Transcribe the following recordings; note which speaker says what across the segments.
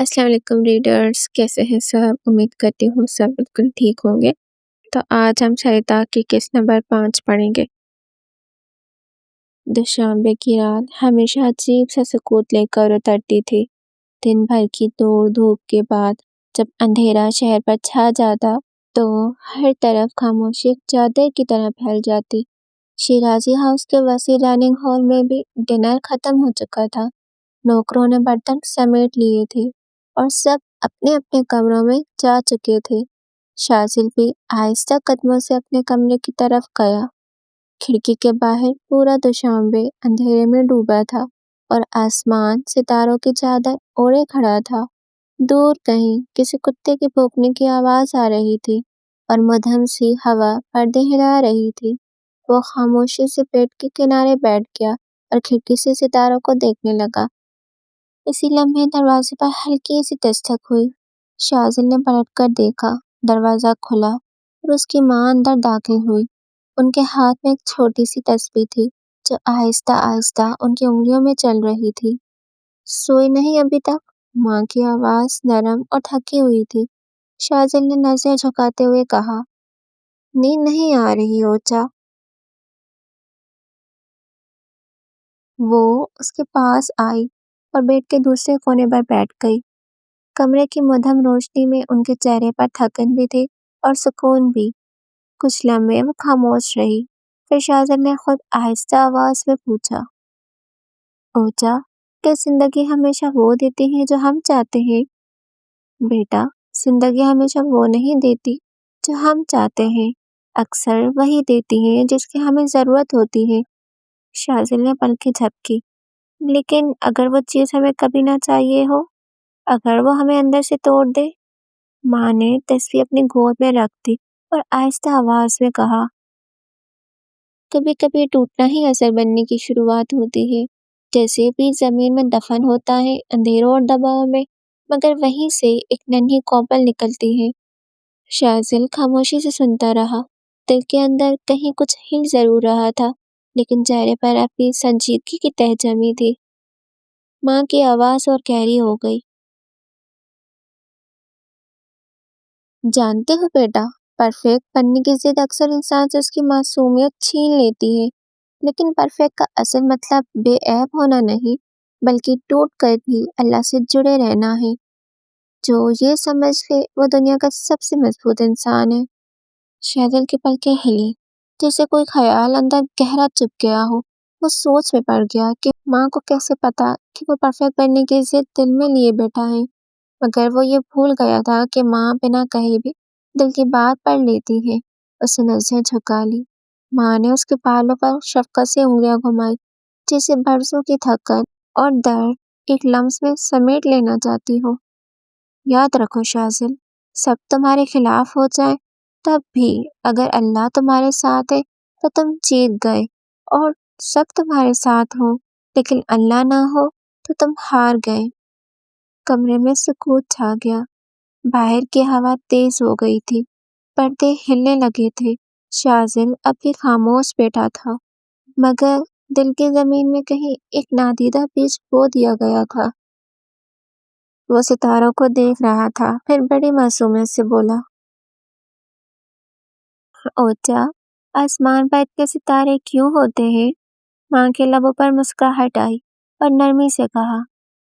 Speaker 1: السلام علیکم ریڈرز، کیسے ہیں سب؟ امید کرتی ہوں سب بالکل ٹھیک ہوں گے۔ تو آج ہم سریتا کی قسط نمبر 5 پڑھیں گے۔ دوشنبے کی رات ہمیشہ عجیب سا سکوت لے کر اترتی تھی۔ دن بھر کی دوڑ دھوپ کے بعد جب اندھیرا شہر پر چھا جاتا تو ہر طرف خاموشی ایک چادر کی طرح پھیل جاتی۔ شیرازی ہاؤس کے وسیع ڈائننگ ہال میں بھی ڈنر ختم ہو چکا تھا۔ نوکروں نے برتن سمیٹ لیے تھے اور سب اپنے اپنے کمروں میں جا چکے تھے۔ شازل بھی آہستہ قدموں سے اپنے کمرے کی طرف گیا۔ کھڑکی کے باہر پورا دوشنبے اندھیرے میں ڈوبا تھا اور آسمان ستاروں کی چادر اوڑھے کھڑا تھا۔ دور کہیں کسی کتے کے بھونکنے کی آواز آ رہی تھی اور مدھم سی ہوا پردے ہلا رہی تھی۔ وہ خاموشی سے پیٹ کے کنارے بیٹھ گیا اور کھڑکی سے ستاروں کو دیکھنے لگا۔ اسی لمحے دروازے پر ہلکی سی دستک ہوئی۔ شازل نے پلٹ کر دیکھا، دروازہ کھلا اور اس کی ماں اندر داخل ہوئی۔ ان کے ہاتھ میں ایک چھوٹی سی تسبیح تھی جو آہستہ آہستہ ان کی انگلیوں میں چل رہی تھی۔ سوئی نہیں ابھی تک؟ ماں کی آواز نرم اور تھکی ہوئی تھی۔ شازل نے نظر جھکاتے ہوئے کہا، نیند نہیں آ رہی اوچا؟ وہ اس کے پاس آئی اور بیڈ کے دوسرے کونے پر بیٹھ گئی۔ کمرے کی مدھم روشنی میں ان کے چہرے پر تھکن بھی تھی اور سکون بھی۔ کچھ لمحے وہ خاموش رہی، پھر شازل نے خود آہستہ آواز میں پوچھا، اوچا، کیا زندگی ہمیشہ وہ دیتی ہے جو ہم چاہتے ہیں؟ بیٹا، زندگی ہمیشہ وہ نہیں دیتی جو ہم چاہتے ہیں، اکثر وہی دیتی ہے جس کی ہمیں ضرورت ہوتی ہے۔ شازل نے پلکیں جھپکی، لیکن اگر وہ چیز ہمیں کبھی نہ چاہیے ہو، اگر وہ ہمیں اندر سے توڑ دے؟ ماں نے تسبیح اپنی گود میں رکھ دی اور آہستہ آواز میں کہا، کبھی کبھی ٹوٹنا ہی اصل بننے کی شروعات ہوتی ہے، جیسے بھی زمین میں دفن ہوتا ہے اندھیروں اور دباؤ میں، مگر وہیں سے ایک ننھی کوپل نکلتی ہے۔ شازل خاموشی سے سنتا رہا۔ دل کے اندر کہیں کچھ ہل ضرور رہا تھا، لیکن چہرے پر اپنی سنجیدگی کی تہ جمی تھی۔ ماں کی آواز اور گہری ہو گئی، جانتے ہو بیٹا، پرفیکٹ بننے کی ضد اکثر انسان سے اس کی معصومیت چھین لیتی ہے، لیکن پرفیکٹ کا اصل مطلب بے عیب ہونا نہیں، بلکہ ٹوٹ کر بھی اللہ سے جڑے رہنا ہے۔ جو یہ سمجھ لے وہ دنیا کا سب سے مضبوط انسان ہے۔ شازل کی پلکیں ہلی، جیسے کوئی خیال اندر گہرا چپ گیا ہو۔ وہ سوچ میں پڑ گیا کہ ماں کو کیسے پتا کہ وہ پرفیکٹ بننے کی ضد دل میں لیے بیٹھا ہے، مگر وہ یہ بھول گیا تھا کہ ماں بنا کہے بھی دل کی بات پڑھ لیتی ہے۔ اس نے نظر جھکا لی۔ ماں نے اس کے بالوں پر شفقت سے انگلیاں گھمائی، جیسے برسوں کی تھکن اور درد ایک لمس میں سمیٹ لینا چاہتی ہو۔ یاد رکھو شازل، سب تمہارے خلاف ہو جائیں تب بھی اگر اللہ تمہارے ساتھ ہے تو تم جیت گئے، اور سب تمہارے ساتھ ہوں لیکن اللہ نہ ہو تو تم ہار گئے۔ کمرے میں سکوت چھا گیا۔ باہر کی ہوا تیز ہو گئی تھی، پردے ہلنے لگے تھے۔ شازل اب بھی خاموش بیٹھا تھا، مگر دل کی زمین میں کہیں ایک نادیدہ بیج بو دیا گیا تھا۔ وہ ستاروں کو دیکھ رہا تھا، پھر بڑی معصومیت سے بولا، اوچا، آسمان پر اتنے ستارے کیوں ہوتے ہیں؟ ماں کے لبوں پر مسکراہٹ آئی اور نرمی سے کہا،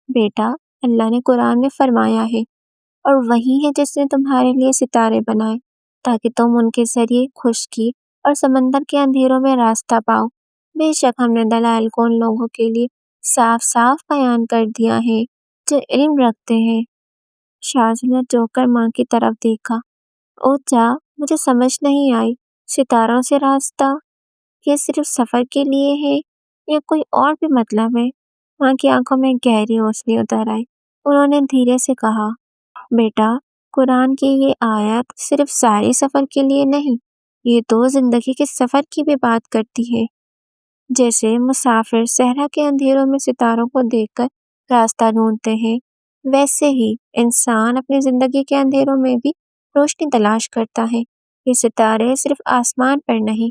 Speaker 1: بیٹا، اللہ نے قرآن میں فرمایا ہے، اور وہی ہے جس نے تمہارے لیے ستارے بنائے تاکہ تم ان کے ذریعے خشکی اور سمندر کے اندھیروں میں راستہ پاؤ۔ بے شک ہم نے دلائل کو ان لوگوں کے لیے صاف صاف بیان کر دیا ہے جو علم رکھتے ہیں۔ شازل نے چونک کر ماں کی طرف دیکھا، اوچا، مجھے سمجھ نہیں آئی، ستاروں سے راستہ، یہ صرف سفر کے لیے ہے یا کوئی اور بھی مطلب ہے؟ ماں کی آنکھوں میں گہری روشنی اتر آئی۔ انہوں نے دھیرے سے کہا، بیٹا، قرآن کی یہ آیت صرف ساری سفر کے لیے نہیں، یہ تو زندگی کے سفر کی بھی بات کرتی ہے۔ جیسے مسافر صحرا کے اندھیروں میں ستاروں کو دیکھ کر راستہ ڈھونڈتے ہیں، ویسے ہی انسان اپنی زندگی کے اندھیروں میں بھی روشنی تلاش کرتا ہے۔ یہ ستارے صرف آسمان پر نہیں،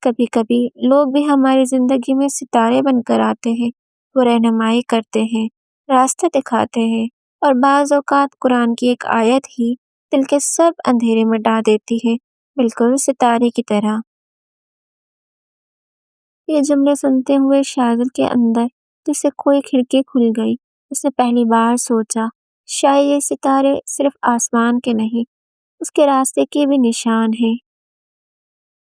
Speaker 1: کبھی کبھی لوگ بھی ہماری زندگی میں ستارے بن کر آتے ہیں۔ وہ رہنمائی کرتے ہیں، راستہ دکھاتے ہیں اور بعض اوقات قرآن کی ایک آیت ہی دل کے سب اندھیرے مٹا دیتی ہے، بالکل ستارے کی طرح۔ یہ جملے سنتے ہوئے شاہزل کے اندر جیسے کوئی کھڑکی کھل گئی۔ اس نے پہلی بار سوچا شاید یہ ستارے صرف آسمان کے نہیں، اس کے راستے کے بھی نشان ہیں۔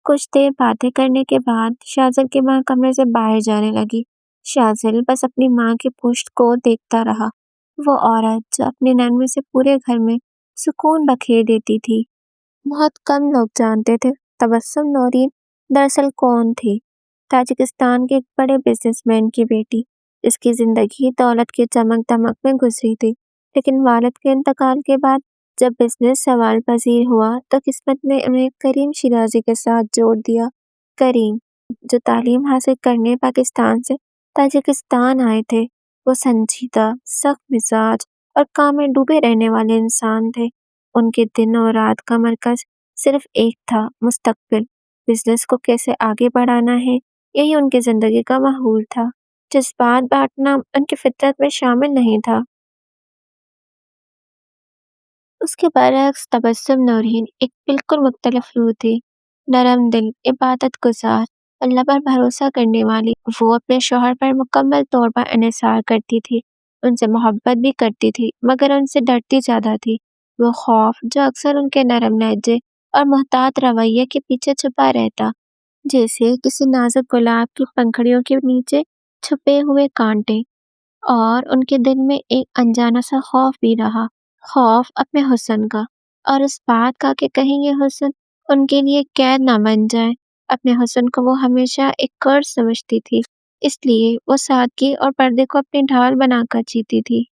Speaker 1: کچھ دیر باتیں کرنے کے بعد شاہزل کی ماں کمرے سے باہر جانے لگی۔ شاہزل بس اپنی ماں کی پشت کو دیکھتا رہا، وہ عورت جو اپنے نرمے سے پورے گھر میں سکون بکھیر دیتی تھی۔ بہت کم لوگ جانتے تھے تبسم نورین دراصل کون تھی۔ تاجکستان کے ایک بڑے بزنس مین کی بیٹی، اس کی زندگی دولت کی چمک دمک میں گزری تھی، لیکن والد کے انتقال کے بعد جب بزنس سوال پذیر ہوا تو قسمت نے انہیں کریم شیرازی کے ساتھ جوڑ دیا۔ کریم، جو تعلیم حاصل کرنے پاکستان سے تاجکستان آئے تھے، وہ سنجیدہ، سخت مزاج اور کام میں ڈوبے رہنے والے انسان تھے۔ ان کے دن اور رات کا مرکز صرف ایک تھا، مستقبل، بزنس کو کیسے آگے بڑھانا ہے، یہی ان کی زندگی کا محور تھا۔ جذبات بانٹنا ان کی فطرت میں شامل نہیں تھا۔ اس کے برعکس تبسم نورین ایک بالکل مختلف روح تھی، نرم دل، عبادت گزار، اللہ پر بھروسہ کرنے والی۔ وہ اپنے شوہر پر مکمل طور پر انحصار کرتی تھی، ان سے محبت بھی کرتی تھی مگر ان سے ڈرتی زیادہ تھی۔ وہ خوف جو اکثر ان کے نرم لہجے اور محتاط رویے کے پیچھے چھپا رہتا، جیسے کسی نازک گلاب کی پنکھڑیوں کے نیچے چھپے ہوئے کانٹے، اور ان کے دل میں ایک انجانا سا خوف بھی رہا، خوف اپنے حسن کا، اور اس بات کا کہ کہیں یہ حسن ان کے لیے قید نہ بن جائے۔ اپنے حسن کو وہ ہمیشہ ایک قرض سمجھتی تھی، اس لیے وہ سادگی اور پردے کو اپنی ڈھال بنا کر جیتی تھی۔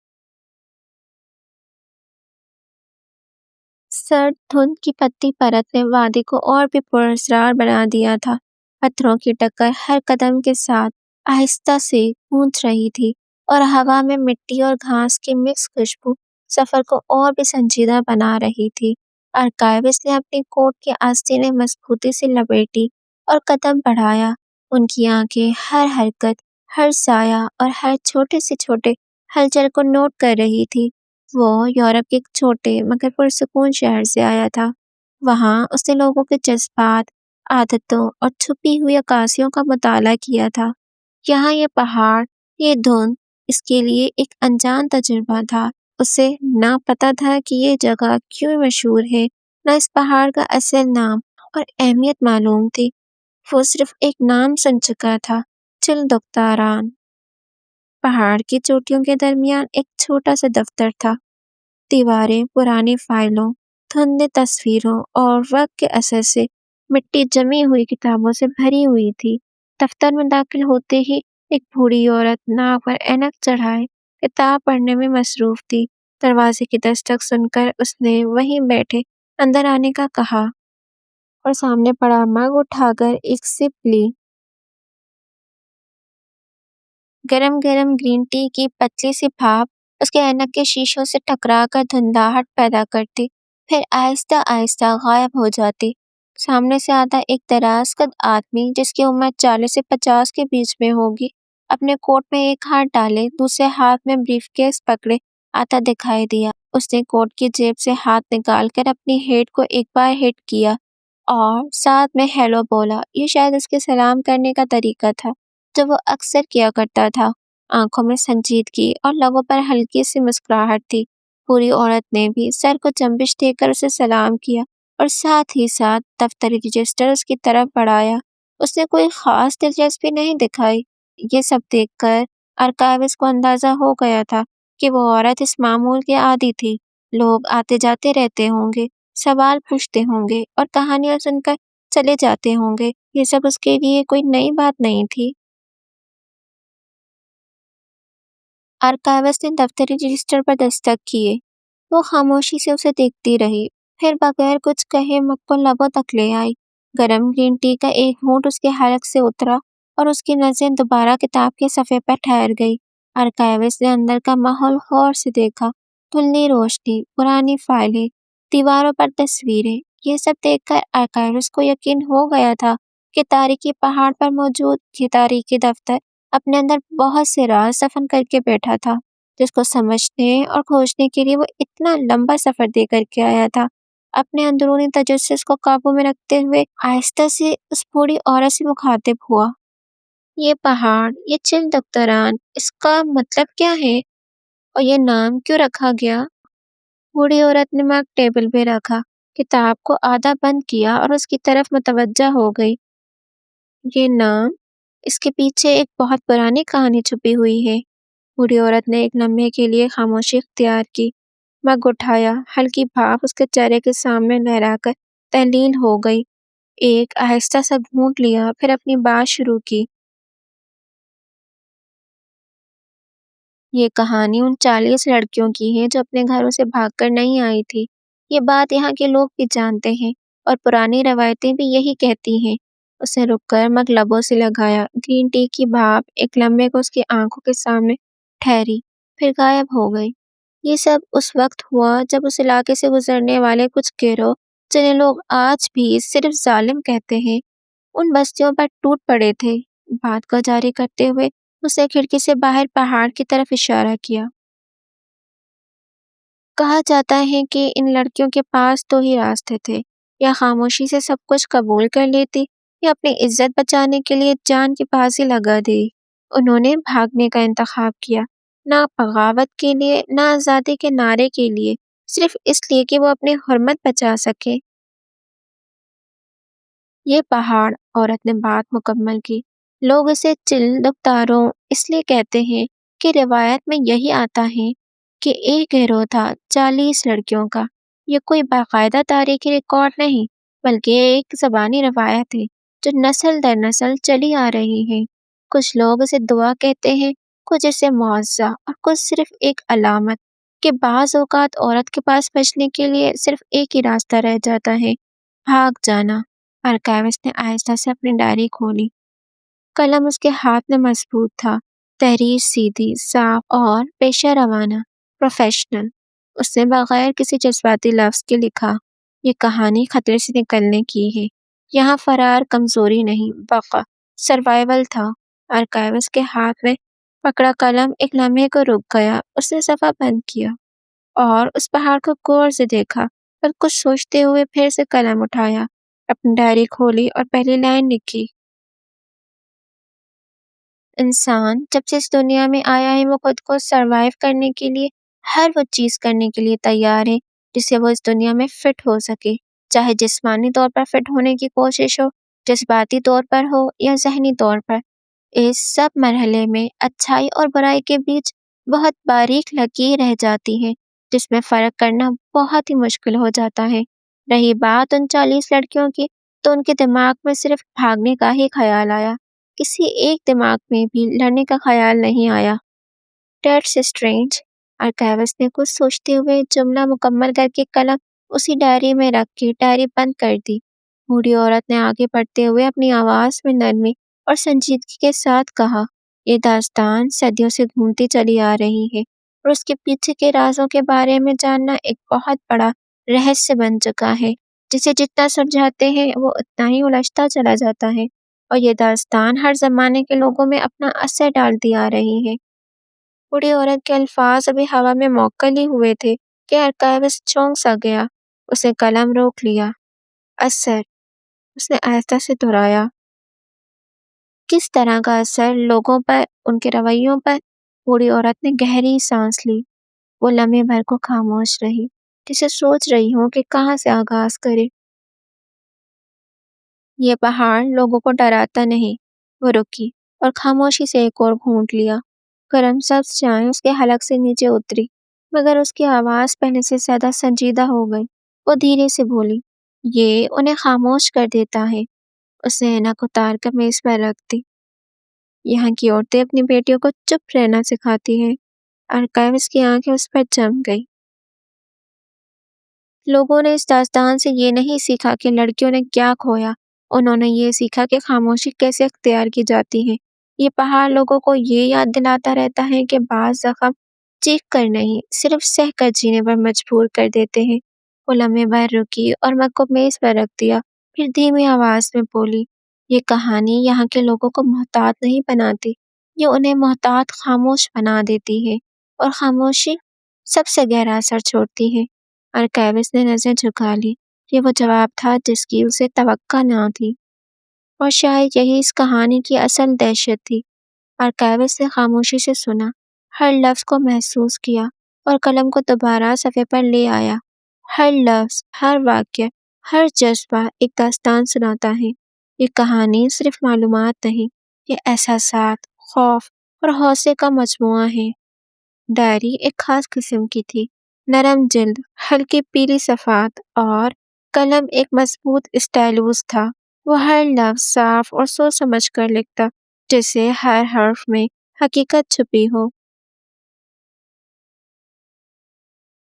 Speaker 1: سرد دھند کی پتلی پرت نے وادی کو اور بھی پراسرار بنا دیا تھا۔ پتھروں کی ٹکر ہر قدم کے ساتھ آہستہ سے گونج رہی تھی، اور ہوا میں مٹی اور گھاس کی مکس خوشبو سفر کو اور بھی سنجیدہ بنا رہی تھی۔ آرکائیوسٹ نے اپنی کوٹ کی آستینیں مضبوطی سے لپیٹی اور قدم بڑھایا۔ ان کی آنکھیں ہر حرکت، ہر سایہ اور ہر چھوٹے سے چھوٹے ہلچل کو نوٹ کر رہی تھی۔ وہ یورپ کے ایک چھوٹے مگر پرسکون شہر سے آیا تھا۔ وہاں اس نے لوگوں کے جذبات، عادتوں اور چھپی ہوئی عکاسیوں کا مطالعہ کیا تھا۔ یہاں یہ پہاڑ، یہ دھند اس کے لیے ایک انجان تجربہ تھا۔ اسے نہ پتا تھا کہ یہ جگہ کیوں مشہور ہے، نہ اس پہاڑ کا اصل نام اور اہمیت معلوم تھی۔ وہ صرف ایک نام سن چکا تھا، چلدکتاران۔ پہاڑ کی چوٹیوں کے درمیان ایک چھوٹا سا دفتر تھا۔ دیواریں پرانی فائلوں، دھندے تصویروں اور وقت کے اثر سے مٹی جمی ہوئی کتابوں سے بھری ہوئی تھی۔ دفتر میں داخل ہوتے ہی ایک بوڑھی عورت ناک پر اینک چڑھائے کتاب پڑھنے میں مصروف تھی۔ دروازے کی دستک سن کر اس نے وہیں بیٹھے اندر آنے کا کہا، اور سامنے پڑا مگ اٹھا کر ایک سپ لی۔ گرم گرم گرین ٹی کی پتلی سی بھاپ اس کے اینک کے شیشوں سے ٹکرا کر دھندلاہٹ پیدا کرتی، پھر آہستہ آہستہ غائب ہو جاتی۔ سامنے سے آتا ایک دراز قد آدمی جس کی عمر 40 سے 50 کے بیچ میں ہوگی، اپنے کوٹ میں ایک ہاتھ ڈالے دوسرے ہاتھ میں بریف کیس پکڑے آتا دکھائی دیا۔ اس نے کوٹ کی جیب سے ہاتھ نکال کر اپنی ہیڈ کو ایک بار ہٹ کیا اور ساتھ میں ہیلو بولا۔ یہ شاید اس کے سلام کرنے کا طریقہ تھا جو وہ اکثر کیا کرتا تھا۔ آنکھوں میں سنجیدگی اور لبوں پر ہلکی سی مسکراہٹ تھی۔ پوری عورت نے بھی سر کو جنبش دے کر اسے سلام کیا اور ساتھ ہی ساتھ دفتری رجسٹر اس کی طرف بڑھایا۔ اس نے کوئی خاص دلچسپی نہیں دکھائی۔ یہ سب دیکھ کر آرکائیوسٹ کو اندازہ ہو گیا تھا کہ وہ عورت اس معمول کی عادی تھی۔ لوگ آتے جاتے رہتے ہوں گے، سوال پوچھتے ہوں گے اور کہانیاں سن کر چلے جاتے ہوں گے۔ یہ سب اس کے لیے کوئی نئی بات نہیں تھی۔ آرکائیوسٹ نے دفتری رجسٹر پر دستخط کیے۔ وہ خاموشی سے اسے دیکھتی رہی، پھر بغیر کچھ کہے مگ کو لبوں تک لے آئی۔ گرم گرین ٹی کا ایک گھونٹ اس کے حلق سے اترا اور اس کی نظریں دوبارہ کتاب کے صفحے پر ٹھہر گئی۔ آرکائیوسٹ نے اندر کا ماحول غور سے دیکھا۔ دھندلی روشنی، پرانی فائلیں، دیواروں پر تصویریں، یہ سب دیکھ کر آرکائیوسٹ کو یقین ہو گیا تھا کہ تاریخی پہاڑ پر موجود یہ تاریخی دفتر اپنے اندر بہت سے راز دفن کر کے بیٹھا تھا۔ جس کو سمجھنے اور کھوجنے کے لیے وہ اتنا لمبا سفر دے کر کے آیا تھا۔ اپنے اندرونی تجسس کو قابو میں رکھتے ہوئے آہستہ سے اس بوڑھی عورت سے مخاطب ہوا۔ یہ پہاڑ، یہ چل دختران، اس کا مطلب کیا ہے اور یہ نام کیوں رکھا گیا؟ بوڑھی عورت نے مگ ٹیبل پہ رکھا، کتاب کو آدھا بند کیا اور اس کی طرف متوجہ ہو گئی۔ یہ نام، اس کے پیچھے ایک بہت پرانی کہانی چھپی ہوئی ہے۔ بوڑھی عورت نے ایک لمحے کے لیے خاموشی اختیار کی، مگ اٹھایا، ہلکی بھاپ اس کے چہرے کے سامنے لہرا کر تحلیل ہو گئی۔ ایک آہستہ سا گھونٹ لیا، پھر اپنی بات شروع کی۔ یہ کہانی ان 40 لڑکیوں کی ہے جو اپنے گھروں سے بھاگ کر نہیں آئی تھی۔ یہ بات یہاں کے لوگ بھی جانتے ہیں اور پرانی روایتیں بھی یہی کہتی ہیں۔ اس نے رک کر مگ لبوں سے لگایا، گرین ٹی کی بھاپ ایک لمحے کو اس کی آنکھوں کے سامنے ٹھہری، پھر غائب ہو گئی۔ یہ سب اس وقت ہوا جب اس علاقے سے گزرنے والے کچھ گروہ، جنہیں لوگ آج بھی صرف ظالم کہتے ہیں، ان بستیوں پر ٹوٹ پڑے تھے۔ بات کو جاری کرتے ہوئے اس نے کھڑکی سے باہر پہاڑ کی طرف اشارہ کیا۔ کہا جاتا ہے کہ ان لڑکیوں کے پاس دو ہی راستے تھے، یا خاموشی سے سب کچھ قبول کر لیتی یا اپنی عزت بچانے کے لیے جان کی بازی لگا دی۔ انہوں نے بھاگنے کا انتخاب کیا، نہ بغاوت کے لیے، نہ آزادی کے نعرے کے لیے، صرف اس لیے کہ وہ اپنی حرمت بچا سکے۔ یہ پہاڑ، عورت نے بات مکمل کی، لوگ اسے چل دختاروں اس لیے کہتے ہیں کہ روایت میں یہی آتا ہے کہ ایک گروہ تھا 40 لڑکیوں کا۔ یہ کوئی باقاعدہ تاریخی ریکارڈ نہیں، بلکہ ایک زبانی روایت ہے جو نسل در نسل چلی آ رہی ہے۔ کچھ لوگ اسے دعا کہتے ہیں، کچھ اسے معجزہ، اور کچھ صرف ایک علامت کہ بعض اوقات عورت کے پاس بچنے کے لیے صرف ایک ہی راستہ رہ جاتا ہے: بھاگ جانا۔ آرکائیوسٹ نے آہستہ سے اپنی ڈائری کھولی۔ قلم اس کے ہاتھ میں مضبوط تھا، تحریر سیدھی، صاف اور پیشہ روانہ، پروفیشنل۔ اس نے بغیر کسی جذباتی لفظ کے لکھا، یہ کہانی خطرے سے نکلنے کی ہے۔ یہاں فرار کمزوری نہیں، بقا، سروائیول تھا۔ آرکائیوسٹ کے ہاتھ میں پکڑا قلم ایک لمحے کو رک گیا۔ اس نے صفحہ بند کیا اور اس پہاڑ کو غور سے دیکھا، پھر کچھ سوچتے ہوئے پھر سے قلم اٹھایا، اپنی ڈائری کھولی اور پہلی لائن لکھی: انسان جب سے اس دنیا میں آیا ہے وہ خود کو سروائیو کرنے کے لیے ہر وہ چیز کرنے کے لیے تیار ہے جس سے وہ اس دنیا میں فٹ ہو سکے، چاہے جسمانی طور پر فٹ ہونے کی کوشش ہو، جذباتی طور پر ہو یا ذہنی طور پر۔ اس سب مرحلے میں اچھائی اور برائی کے بیچ بہت باریک لکیر رہ جاتی ہے جس میں فرق کرنا بہت ہی مشکل ہو جاتا ہے۔ رہی بات ان 40 لڑکیوں کی، تو ان کے دماغ میں صرف بھاگنے کا ہی خیال آیا، کسی ایک دماغ میں بھی لڑنے کا خیال نہیں آیا۔ Dates strange. آرکائیوسٹ نے کچھ سوچتے ہوئے جملہ مکمل کر کے قلم اسی ڈائری میں رکھ کے ڈائری بند کر دی۔ بوڑھی عورت نے آگے بڑھتے ہوئے اپنی آواز میں نرمی اور سنجیدگی کے ساتھ کہا، یہ داستان صدیوں سے گھومتی چلی آ رہی ہے اور اس کے پیچھے کے رازوں کے بارے میں جاننا ایک بہت بڑا رہسیہ بن چکا ہے جسے جتنا سلجھاتے ہیں وہ اتنا ہی الجھتا چلا جاتا ہے، اور یہ داستان ہر زمانے کے لوگوں میں اپنا اثر ڈالتی آ رہی ہے۔ بوڑھی عورت کے الفاظ ابھی ہوا میں موکل ہی ہوئے تھے کہ آرکائیوسٹ چونک سا گیا۔ اس نے قلم روک لیا۔ اثر، اس نے آہستہ سے دہرایا۔ کس طرح کا اثر؟ لوگوں پر، ان کے رویوں پر؟ بوڑھی عورت نے گہری سانس لی۔ وہ لمحے بھر کو خاموش رہی، جسے سوچ رہی ہوں کہ کہاں سے آغاز کرے۔ یہ پہاڑ لوگوں کو ڈراتا نہیں۔ وہ رکی اور خاموشی سے ایک اور گھونٹ لیا۔ گرم سبز چائے اس کے حلق سے نیچے اتری، مگر اس کی آواز پہلے سے زیادہ سنجیدہ ہو گئی۔ وہ دھیرے سے بولی، یہ انہیں خاموش کر دیتا ہے۔ اس نے اینک اتار کر میز پر رکھ دی۔ یہاں کی عورتیں اپنی بیٹیوں کو چپ رہنا سکھاتی ہیں۔ آرکائیوسٹ کی آنکھیں اس پر جم گئی۔ لوگوں نے اس داستان سے یہ نہیں سیکھا کہ لڑکیوں نے کیا کھویا، انہوں نے یہ سیکھا کہ خاموشی کیسے اختیار کی جاتی ہے۔ یہ پہاڑ لوگوں کو یہ یاد دلاتا رہتا ہے کہ بعض زخم چیخ کر نہیں، صرف سہ کر جینے پر مجبور کر دیتے ہیں۔ وہ لمحے بھر رکی اور مگ کو میز پر رکھ دیا، پھر دھیمی آواز میں بولی، یہ کہانی یہاں کے لوگوں کو محتاط نہیں بناتی، یہ انہیں محتاط خاموش بنا دیتی ہے۔ اور خاموشی سب سے گہرا اثر چھوڑتی ہے۔ ارکیوس نے نظر جھکا لی۔ یہ وہ جواب تھا جس کی اسے توقع نہ تھی، اور شاید یہی اس کہانی کی اصل دہشت تھی۔ ارکیوس نے خاموشی سے سنا، ہر لفظ کو محسوس کیا اور قلم کو دوبارہ صفحے پر لے آیا۔ ہر لفظ، ہر واقعہ، ہر جذبہ ایک داستان سناتا ہے۔ یہ کہانی صرف معلومات نہیں، یہ احساسات، خوف اور حوصلے کا مجموعہ ہے۔ ڈائری ایک خاص قسم کی تھی، نرم جلد، ہلکی پیلی صفحات اور قلم ایک مضبوط اسٹائلوس تھا۔ وہ ہر لفظ صاف اور سوچ سمجھ کر لکھتا، جیسے ہر حرف میں حقیقت چھپی ہو۔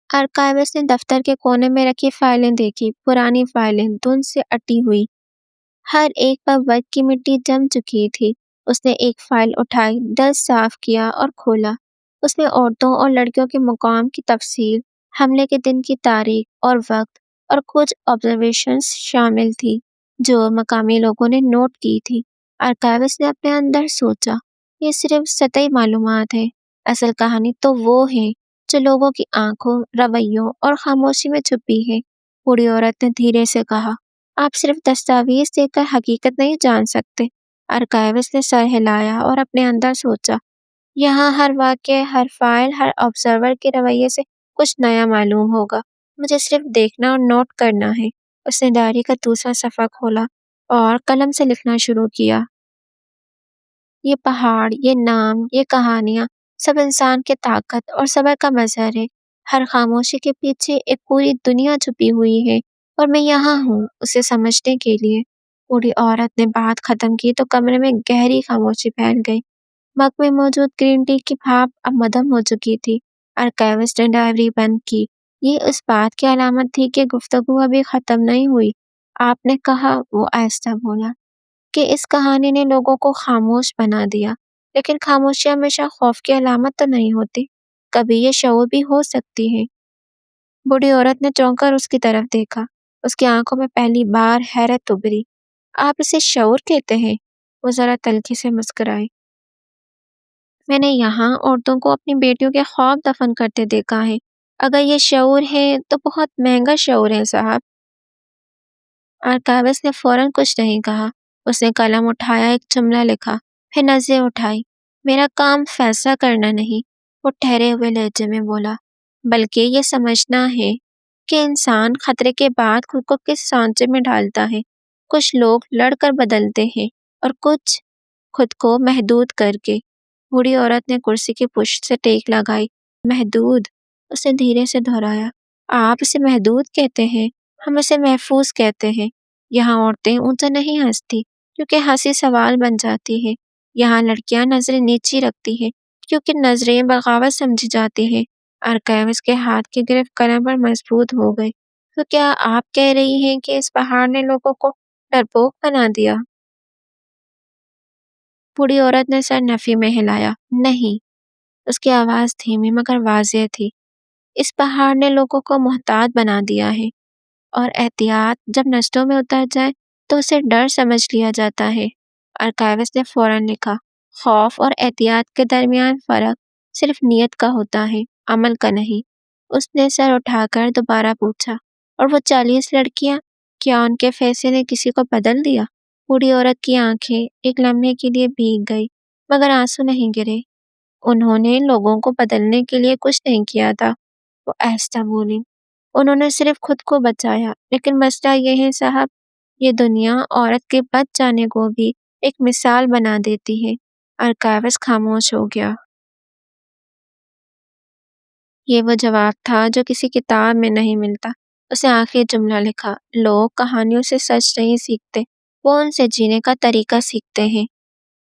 Speaker 1: ارکیوس نے دفتر کے کونے میں رکھی فائلیں دیکھی، پرانی فائلیں دھند سے اٹی ہوئی، ہر ایک پر وقت کی مٹی جم چکی تھی۔ اس نے ایک فائل اٹھائی، درج صاف کیا اور کھولا۔ اس میں عورتوں اور لڑکیوں کے مقام کی تفصیل، حملے کے دن کی تاریخ اور وقت، اور کچھ آبزرویشنز شامل تھی جو مقامی لوگوں نے نوٹ کی تھی۔ ارکیوس نے اپنے اندر سوچا، یہ صرف سطحی معلومات ہے، اصل کہانی تو وہ ہے جو لوگوں کی آنکھوں، رویوں اور خاموشی میں چھپی ہے۔ بوڑھی عورت نے دھیرے سے کہا، آپ صرف دستاویز دیکھ کر حقیقت نہیں جان سکتے۔ ارکیوس نے سر ہلایا اور اپنے اندر سوچا، یہاں ہر واقعہ، ہر فائل، ہر آبزرور کے رویے سے کچھ نیا معلوم ہوگا۔ مجھے صرف دیکھنا اور نوٹ کرنا ہے۔ اس نے ڈائری کا دوسرا صفحہ کھولا اور قلم سے لکھنا شروع کیا۔ یہ پہاڑ، یہ نام، یہ کہانیاں، سب انسان کی طاقت اور صبر کا مظہر ہے۔ ہر خاموشی کے پیچھے ایک پوری دنیا چھپی ہوئی ہے، اور میں یہاں ہوں اسے سمجھنے کے لیے۔ بوڑھی عورت نے بات ختم کی تو کمرے میں گہری خاموشی پھیل گئی۔ مگ میں موجود گرین ٹی کی بھاپ اب مدھم ہو چکی تھی۔ ارکیوس نے ڈائری بند کی۔ یہ اس بات کی علامت تھی کہ گفتگو ابھی ختم نہیں ہوئی۔ آپ نے کہا، وہ آہستہ بولا، کہ اس کہانی نے لوگوں کو خاموش بنا دیا، لیکن خاموشی ہمیشہ خوف کی علامت تو نہیں ہوتی، کبھی یہ شعور بھی ہو سکتی ہے۔ بوڑھی عورت نے چونک کر اس کی طرف دیکھا۔ اس کی آنکھوں میں پہلی بار حیرت ابھری۔ آپ اسے شعور کہتے ہیں؟ وہ ذرا تلخی سے مسکرائی۔ میں نے یہاں عورتوں کو اپنی بیٹیوں کے خواب دفن کرتے دیکھا ہے۔ اگر یہ شعور ہے تو بہت مہنگا شعور ہے صاحب۔ ارکیوس نے فوراً کچھ نہیں کہا۔ اس نے قلم اٹھایا، ایک جملہ لکھا، پھر نظریں اٹھائی۔ میرا کام فیصلہ کرنا نہیں، وہ ٹھہرے ہوئے لہجے میں بولا، بلکہ یہ سمجھنا ہے کہ انسان خطرے کے بعد خود کو کس سانچے میں ڈالتا ہے۔ کچھ لوگ لڑ کر بدلتے ہیں اور کچھ خود کو محدود کر کے۔ بوڑھی عورت نے کرسی کی پشت سے ٹیک لگائی۔ محدود، اس نے دھیرے سے دہرایا۔ آپ اسے محدود کہتے ہیں، ہم اسے محفوظ کہتے ہیں۔ یہاں عورتیں اونچا نہیں ہنستی کیونکہ ہنسی سوال بن جاتی ہے۔ یہاں لڑکیاں نظریں نیچی رکھتی ہیں کیونکہ نظریں بغاوت سمجھی جاتی ہیں۔ ارکیوس کے ہاتھ کی گرفت قلم پر مضبوط ہو گئی۔ تو کیا آپ کہہ رہی ہیں کہ اس پہاڑ نے لوگوں کو ڈرپوک بنا دیا؟ بوڑھی عورت نے سر نفی میں ہلایا۔ نہیں، اس کی آواز دھیمی مگر واضح تھی۔ اس پہاڑ نے لوگوں کو محتاط بنا دیا ہے، اور احتیاط جب نسلوں میں اتر جائے تو اسے ڈر سمجھ لیا جاتا ہے۔ ارکیوس نے فوراً لکھا، خوف اور احتیاط کے درمیان فرق صرف نیت کا ہوتا ہے، عمل کا نہیں۔ اس نے سر اٹھا کر دوبارہ پوچھا، اور وہ 40 لڑکیاں، کیا ان کے فیصلے نے کسی کو بدل دیا؟ بوڑھی عورت کی آنکھیں ایک لمحے کے لیے بھیگ گئی، مگر آنسو نہیں گرے۔ انہوں نے لوگوں کو بدلنے کے لیے کچھ نہیں کیا تھا، وہ آہستہ بولی، انہوں نے صرف خود کو بچایا۔ لیکن مسئلہ یہ ہے صاحب، یہ دنیا عورت کے بچ جانے کو بھی ایک مثال بنا دیتی ہے۔ ارکیوس خاموش ہو گیا۔ یہ وہ جواب تھا جو کسی کتاب میں نہیں ملتا۔ اس نے آخری جملہ لکھا، لوگ کہانیوں سے سچ نہیں سیکھتے، وہ ان سے جینے کا طریقہ سیکھتے ہیں۔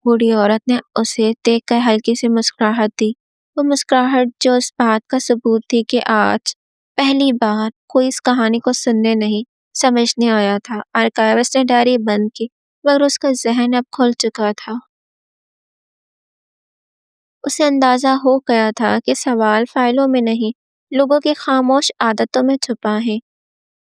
Speaker 1: بوڑھی عورت نے اسے دیکھ کر ہلکی سی مسکراہٹ دی، وہ مسکراہٹ جو اس بات کا ثبوت تھی کہ آج پہلی بار کوئی اس کہانی کو سننے نہیں، سمجھنے آیا تھا۔ ارکیوس نے ڈائری بند کی، مگر اس کا ذہن اب کھل چکا تھا۔ اسے اندازہ ہو گیا تھا کہ سوال فائلوں میں نہیں، لوگوں کی خاموش عادتوں میں چھپا ہے۔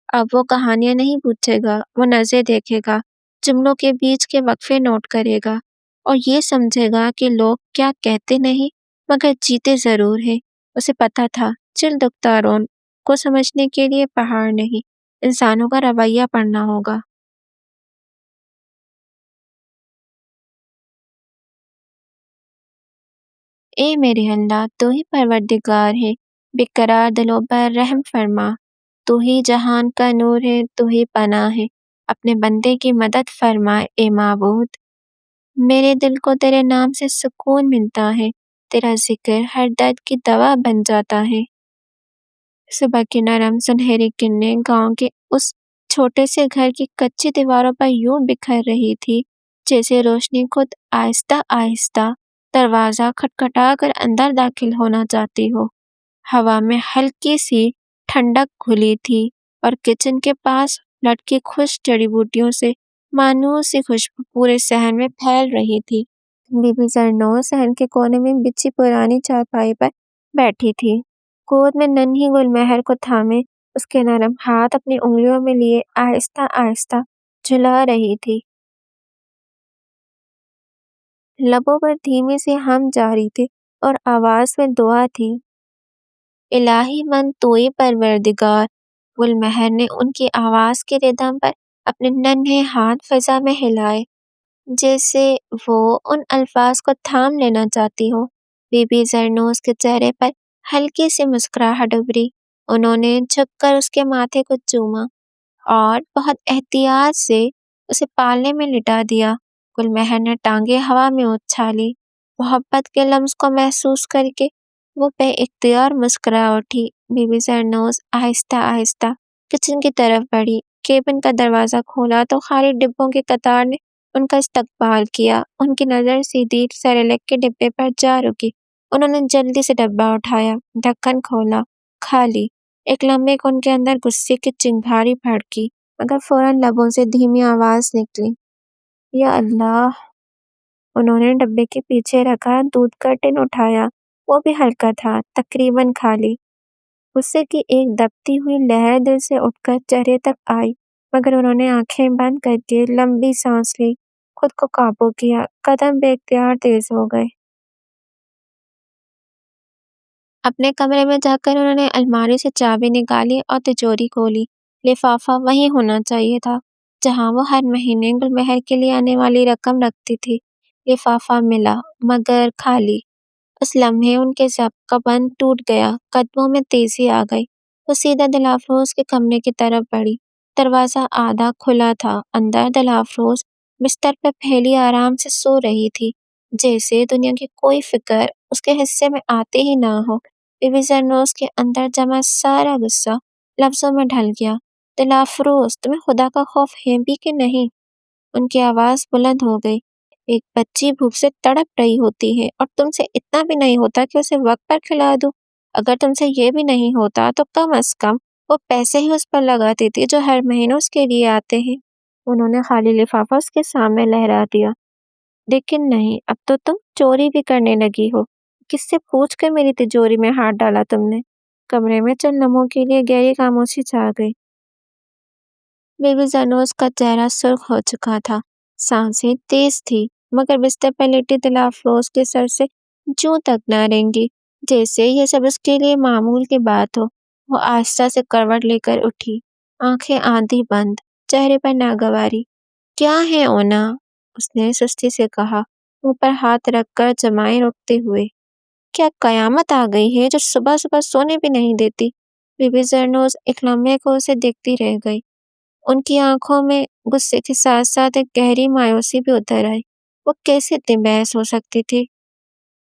Speaker 1: اب وہ کہانیاں نہیں پوچھے گا، وہ نظریں دیکھے گا، جملوں کے بیچ کے وقفے نوٹ کرے گا، اور یہ سمجھے گا کہ لوگ کیا کہتے نہیں مگر جیتے ضرور ہیں۔ اسے پتا تھا چل دختروں کو سمجھنے کے لیے پہاڑ نہیں، انسانوں کا رویہ پڑھنا ہوگا۔ اے میرے اللہ، تو ہی پروردگار ہے، بے قرار دلوں پر رحم فرما۔ تو ہی جہان کا نور ہے، تو ہی پناہ ہے، اپنے بندے کی مدد فرما اے معبود۔ میرے دل کو تیرے نام سے سکون ملتا ہے، تیرا ذکر ہر درد کی دوا بن جاتا ہے۔ صبح کی نرم سنہری کرنیں گاؤں کے اس چھوٹے سے گھر کی کچی دیواروں پر یوں بکھر رہی تھی جیسے روشنی خود آہستہ آہستہ دروازہ کھٹکھٹا کر اندر داخل ہونا چاہتی ہو۔ ہوا میں ہلکی سی ٹھنڈک گھلی تھی اور کچن کے پاس لٹکی خشک جڑی بوٹیوں سے مانوس سی خوشبو پورے صحن میں پھیل رہی تھی۔ بی بی زرنوز صحن کے کونے میں بچھی پرانی چارپائی پر بیٹھی تھی، گود میں ننھی گل مہر کو تھامے اس کے نرم ہاتھ اپنی انگلیوں میں لیے آہستہ آہستہ جھلا رہی تھی۔ لبوں پر دھیمی سی ہم جاری تھی اور آواز میں دعا تھی۔ الہی من توئی پروردگار۔ گل مہر نے ان کی آواز کے ردم پر اپنے ننھے ہاتھ فضا میں ہلائے جیسے وہ ان الفاظ کو تھام لینا چاہتی ہو۔ بی بی زرنوز کے چہرے پر ہلکی سی مسکراہٹ ابھری، انہوں نے جھک کر اس کے ماتھے کو چوما اور بہت احتیاط سے اسے پالنے میں لٹا دیا۔ گل مہر نے ٹانگیں ہوا میں اچھالی، محبت کے لمس کو محسوس کر کے وہ بے اختیار مسکرا اٹھی۔ بی بی زرنوز آہستہ آہستہ کچن کی طرف بڑھی، کیبن کا دروازہ کھولا تو خالی ڈبوں کی قطار نے ان کا استقبال کیا۔ ان کی نظر سیدھی سیریلیک کے ڈبے پر جا رکی، انہوں نے جلدی سے ڈبہ اٹھایا، ڈھکن کھولا، خالی۔ ایک لمحے کو ان کے اندر غصے کی چنگھاری بھڑکی، مگر فوراً لبوں سے دھیمی آواز نکلی، یا اللہ۔ انہوں نے ڈبے کے پیچھے رکھا دودھ کا ٹن اٹھایا، وہ بھی ہلکا تھا، تقریباً خالی۔ غصے کی ایک دبتی ہوئی لہر دل سے اٹھ کر چہرے تک آئی، مگر انہوں نے آنکھیں بند کر کے لمبی سانس لی، خود کو قابو کیا، قدم بے اختیار تیز ہو گئے۔ اپنے کمرے میں جا کر انہوں نے الماری سے چابی نکالی اور تجوری کھولی۔ لفافہ وہیں ہونا چاہیے تھا جہاں وہ ہر مہینے گل مہر کے لیے آنے والی رقم رکھتی تھی۔ لفافہ ملا، مگر خالی۔ اس لمحے ان کے ضبط کا بند ٹوٹ گیا، قدموں میں تیزی آ گئی۔ وہ سیدھا دل افروز کے کمرے کی طرف بڑھی۔ دروازہ آدھا کھلا تھا، اندر دل افروز بستر پہ پھیلی آرام سے سو رہی تھی، جیسے دنیا کی کوئی فکر اس کے حصے میں آتے ہی نہ ہو۔ بی بی زرنوز کے اندر جمع سارا غصہ لفظوں میں ڈھل گیا۔ دل افروز، تمہیں خدا کا خوف ہے بھی کہ نہیں؟ ان کی آواز بلند ہو گئی۔ ایک بچی بھوک سے تڑپ رہی ہوتی ہے اور تم سے اتنا بھی نہیں ہوتا کہ اسے وقت پر کھلا دو۔ اگر تم سے یہ بھی نہیں ہوتا تو کم از کم وہ پیسے ہی اس پر لگاتی تھی جو ہر مہینے اس کے لیے آتے ہیں۔ انہوں نے خالی لفافہ اس کے سامنے لہرا دیا۔ لیکن نہیں، اب تو تم چوری بھی کرنے لگی ہو۔ کس سے پوچھ کر میری تجوری میں ہاتھ ڈالا تم نے؟ کمرے میں چند لمحوں کے لیے گہری خاموشی چھا گئی۔ بی بی زرنوز کا چہرہ سرخ ہو چکا تھا، سانسیں تیز تھی، مگر بستر پر لیٹی دل افروز کے سر سے جوں تک نہ رنگی، جیسے یہ سب اس کے لیے معمول کی بات ہو۔ وہ آہستہ سے کروٹ لے کر اٹھی، آنکھیں آدھی بند، چہرے پر ناگواری۔ کیا ہے اونا؟ اس نے سستی سے کہا، منہ پر ہاتھ رکھ کر جمائے روکتے ہوئے۔ کیا قیامت آ گئی ہے جو صبح صبح سونے بھی نہیں دیتی؟ بی بی زرنوز ایک لمحے کو اسے دیکھتی رہ گئی، ان کی آنکھوں میں غصے کے ساتھ ساتھ ایک گہری مایوسی بھی اتر آئی۔ وہ کیسے اتنی بحث ہو سکتی تھی؟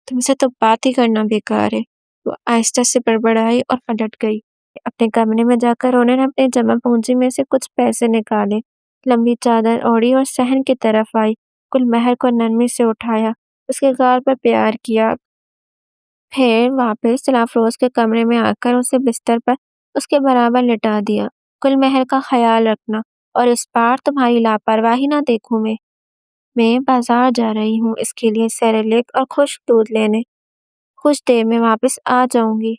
Speaker 1: تم سے تو بات ہی کرنا بیکار ہے۔ وہ آہستہ سے بڑبڑائی اور پلٹ گئی۔ اپنے کمرے میں جا کر انہوں نے اپنے جمع پونجی میں سے کچھ پیسے نکالے، لمبی چادر اوڑھی اور صحن کی طرف آئی، گل مہر کو نرمی سے اٹھایا، اس کے گال پر پیار کیا، پھر واپس دل افروز کے کمرے میں آ کر اسے بستر پر اس کے برابر لٹا دیا۔ گل مہر کا خیال رکھنا، اور اس بار تمہاری لاپرواہی نہ دیکھوں میں بازار جا رہی ہوں اس کے لیے سیریلیک اور خشک دودھ لینے، کچھ دیر میں واپس آ جاؤں گی۔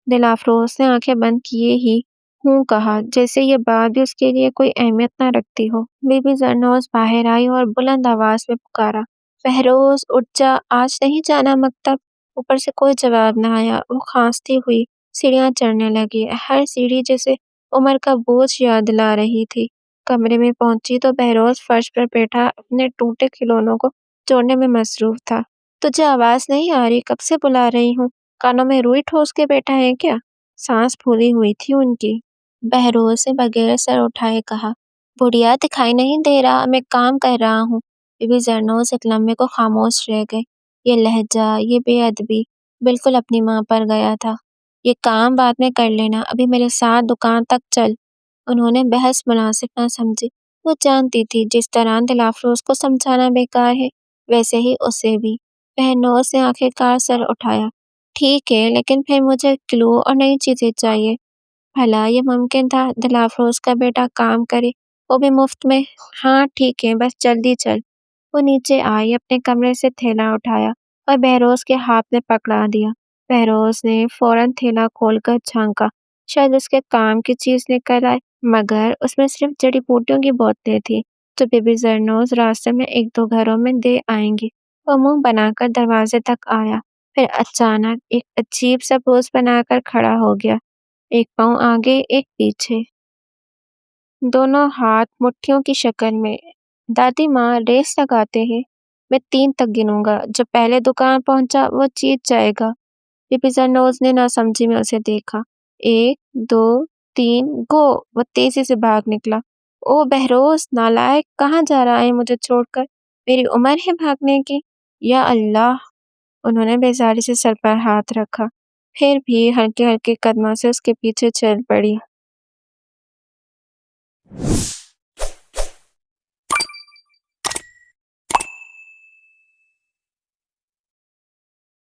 Speaker 1: دل افروز نے آنکھیں بند کیے ہی ہوں کہا، جیسے یہ بات بھی اس کے لیے کوئی اہمیت نہ رکھتی ہو۔ بی بی زرنوز باہر آئی اور بلند آواز میں پکارا، فہروز اٹھ جا، آج نہیں جانا مکتب؟ اوپر سے کوئی جواب نہ آیا۔ وہ کھانستی ہوئی سیڑھیاں چڑھنے لگی، ہر سیڑھی جیسے عمر کا بوجھ یاد دلا رہی تھی۔ کمرے میں پہنچی تو بہروز فرش پر بیٹھا اپنے ٹوٹے کھلونوں کو جوڑنے میں مصروف تھا۔ تجھے آواز نہیں آ رہی؟ کب سے بلا رہی ہوں، کانوں میں روئی ٹھوس کے بیٹھا ہے کیا؟ سانس پھولی ہوئی تھی ان کی۔ بہروز سے بغیر سر اٹھائے کہا، بڑھیا دکھائی نہیں دے رہا، میں کام کر رہا ہوں۔ بی بی زرنوز ایک لمحے کو خاموش رہ گئے۔ یہ لہجہ، یہ بے ادبی بالکل اپنی ماں پر گیا تھا۔ یہ کام بعد میں کر لینا، ابھی میرے ساتھ دکان تک چل۔ انہوں نے بحث مناسب نہ سمجھی۔ وہ جانتی تھی جس طرح دلافروز کو سمجھانا بیکار ہے، ویسے ہی اسے بھی۔ بہنوز نے آخرکار سر اٹھایا، ٹھیک ہے، لیکن پھر مجھے کلو اور نئی چیزیں چاہیے۔ بھلا یہ ممکن تھا دلافروز کا بیٹا کام کرے، وہ بھی مفت میں؟ ہاں ٹھیک ہے، بس جلدی چل۔ وہ نیچے آئی، اپنے کمرے سے تھیلا اٹھایا اور بہروز کے ہاتھ میں پکڑا دیا۔ بہروز نے فوراً تھیلا کھول کر جھانکا، شاید اس کے کام کی چیز نکل آئے، مگر اس میں صرف جڑی بوٹیوں کی بوتلیں تھیں جو بی بی زرنوز راستے میں ایک دو گھروں میں دے آئیں گی۔ وہ منہ بنا کر دروازے تک آیا، پھر اچانک ایک عجیب سا پوز بنا کر کھڑا ہو گیا، ایک پاؤں آگے ایک پیچھے، دونوں ہاتھ مٹھیوں کی شکل میں۔ دادی ماں ریس لگاتے ہیں، میں 3 تک گنوں گا، جو پہلے دکان پہنچا وہ جیت جائے گا۔ بی بی زرنوز نے ناسمجھی میں اسے دیکھا۔ 1 2 3 گو! وہ تیزی سے بھاگ نکلا۔ او بہروز نالائق، کہاں جا رہا ہے مجھے چھوڑ کر؟ میری عمر ہے بھاگنے کی؟ یا اللہ! انہوں نے بیزاری سے سر پر ہاتھ رکھا، پھر بھی ہلکے ہلکے قدموں سے اس کے پیچھے چل پڑی۔